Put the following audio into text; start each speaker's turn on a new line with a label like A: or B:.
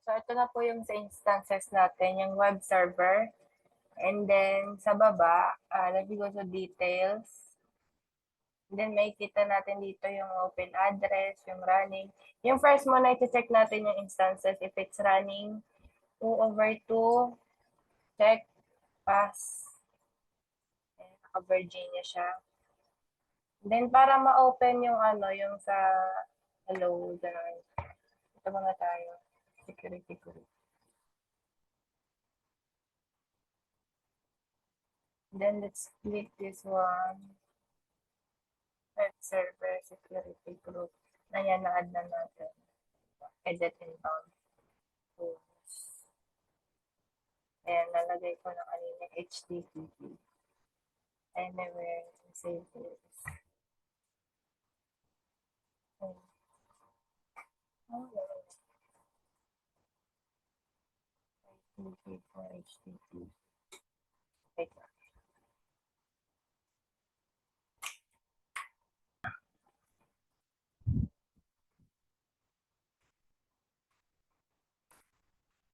A: So, ito na po yung sa instances natin, yung web server. And then, sa baba, let me go to details. And then, makikita natin dito yung open address, yung running. Yung first muna, iti-check natin yung instances if it's running 2/2, check, pass. Naka-Virginia siya. Then, para ma-open yung yung sa hello, gano'n. Ito muna tayo. Security group. Then, let's click this one. Web server security group. Ayan, na-add na natin. Edit inbound. Tools. Ayan, nalagay ko na kanina HTTP. Anywhere, save this. HTTP. Wait.